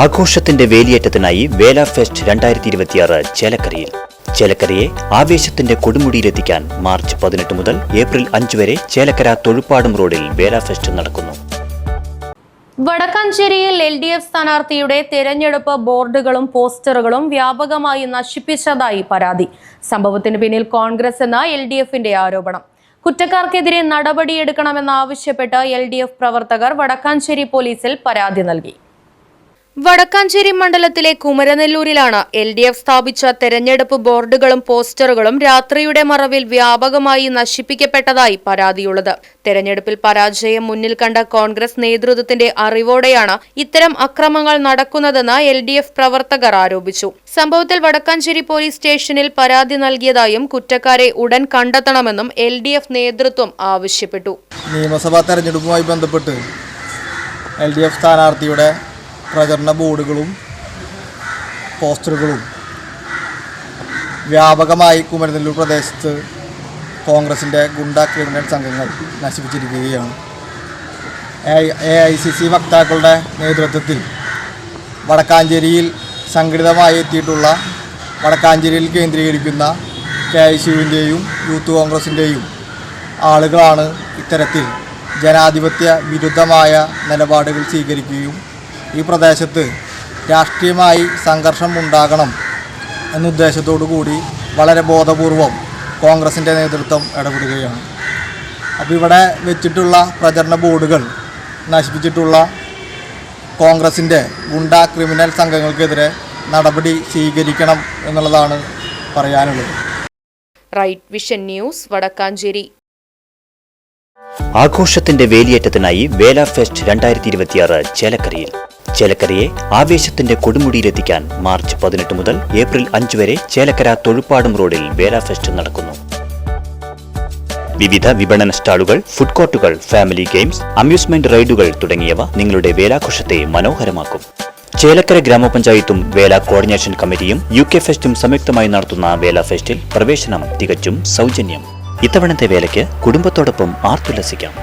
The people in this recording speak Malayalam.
ആഘോഷത്തിന്റെ വേലിയേറ്റത്തിനായി വേല ഫെസ്റ്റ് 2026 ചേലക്കരയിൽ. ചേലക്കരയെ ആവേശത്തിന്റെ കൊടുമുടിയിലെത്തിക്കാൻ മാർച്ച് 18 മുതൽ ഏപ്രിൽ 5 വരെ ചേലക്കര തൊഴുപ്പാടും റോഡിൽ വേല ഫെസ്റ്റ് നടക്കുന്നു. വടക്കാഞ്ചേരിയിൽ LDF സ്ഥാനാർത്ഥിയുടെ തെരഞ്ഞെടുപ്പ് ബോർഡുകളും പോസ്റ്ററുകളും വ്യാപകമായി നശിപ്പിച്ചതായി പരാതി. സംഭവത്തിന് പിന്നിൽ കോൺഗ്രസ് എന്ന LDFന്റെ ആരോപണം. കുറ്റക്കാർക്കെതിരെ നടപടിയെടുക്കണമെന്നാവശ്യപ്പെട്ട് LDF പ്രവർത്തകർ വടക്കാഞ്ചേരി പോലീസിൽ പരാതി നൽകി. വടക്കാഞ്ചേരി മണ്ഡലത്തിലെ കുമരനെല്ലൂരിലാണ് LDF സ്ഥാപിച്ച തെരഞ്ഞെടുപ്പ് ബോർഡുകളും പോസ്റ്ററുകളും രാത്രിയുടെ മറവിൽ വ്യാപകമായി നശിപ്പിക്കപ്പെട്ടതായി പരാതിയുള്ളത്. തെരഞ്ഞെടുപ്പിൽ പരാജയം മുന്നിൽ കണ്ട കോൺഗ്രസ് നേതൃത്വത്തിന്റെ അറിവോടെയാണ് ഇത്തരം അക്രമങ്ങൾ നടക്കുന്നതെന്ന് LDF പ്രവർത്തകർ ആരോപിച്ചു. സംഭവത്തിൽ വടക്കാഞ്ചേരി പോലീസ് സ്റ്റേഷനിൽ പരാതി നൽകിയതായും കുറ്റക്കാരെ ഉടൻ കണ്ടെത്തണമെന്നും LDF നേതൃത്വം ആവശ്യപ്പെട്ടു. നിയമസഭാ തെരഞ്ഞെടുപ്പുമായി ബന്ധപ്പെട്ട് LDF സ്ഥാനാർത്ഥിയുടെ പ്രചരണ ബോർഡുകളും പോസ്റ്ററുകളും വ്യാപകമായി കുമരനെല്ലൂർ പ്രദേശത്ത് കോൺഗ്രസിൻ്റെ ഗുണ്ട ക്രിമിനൽ സംഘങ്ങൾ നശിപ്പിച്ചിരിക്കുകയാണ്. AICC വക്താക്കളുടെ നേതൃത്വത്തിൽ വടക്കാഞ്ചേരിയിൽ സംഘടിതമായി എത്തിയിട്ടുള്ള വടക്കാഞ്ചേരിയിൽ കേന്ദ്രീകരിക്കുന്ന KICUവിൻ്റെയും യൂത്ത് കോൺഗ്രസിൻ്റെയും ആളുകളാണ് ഇത്തരത്തിൽ ജനാധിപത്യ വിരുദ്ധമായ നിലപാടുകൾ സ്വീകരിക്കുകയും ഈ പ്രദേശത്ത് രാഷ്ട്രീയമായി സംഘർഷം ഉണ്ടാകണം എന്ന ഉദ്ദേശത്തോടു കൂടി വളരെ ബോധപൂർവം കോൺഗ്രസിൻ്റെ നേതൃത്വം ഇടപെടുകയാണ്. അപ്പോൾ ഇവിടെ വെച്ചിട്ടുള്ള പ്രചരണ ബോർഡുകൾ നശിപ്പിച്ചിട്ടുള്ള കോൺഗ്രസിൻ്റെ ഗുണ്ട ക്രിമിനൽ സംഘങ്ങൾക്കെതിരെ നടപടി സ്വീകരിക്കണം എന്നുള്ളതാണ് പറയാനുള്ളത്. Right vision news, Vadakkancherry. ആഘോഷത്തിന്റെ വേലിയേറ്റത്തിനായി വേല ഫെസ്റ്റ് 2026 ചേലക്കരയിൽ. ചേലക്കരയെ ആവേശത്തിന്റെ കൊടുമുടിയിലെത്തിക്കാൻ മാർച്ച് 18 മുതൽ ഏപ്രിൽ 5 വരെ ചേലക്കര തൊഴുപ്പാടും റോഡിൽ വേല ഫെസ്റ്റ് നടക്കുന്നു. വിവിധ വിപണന സ്റ്റാളുകൾ, ഫുഡ് കോർട്ടുകൾ, ഫാമിലി ഗെയിംസ്, അമ്യൂസ്മെന്റ് റൈഡുകൾ തുടങ്ങിയവ നിങ്ങളുടെ വേലാഘോഷത്തെ മനോഹരമാക്കും. ചേലക്കര ഗ്രാമപഞ്ചായത്തും വേല കോർഡിനേഷൻ കമ്മിറ്റിയും UK ഫെസ്റ്റും സംയുക്തമായി നടത്തുന്ന വേല ഫെസ്റ്റിൽ പ്രവേശനം തികച്ചും സൗജന്യം. ഇത്തവണത്തെ വേലയ്ക്ക് കുടുംബത്തോടൊപ്പം ആർത്തുല്ലസിക്കാം.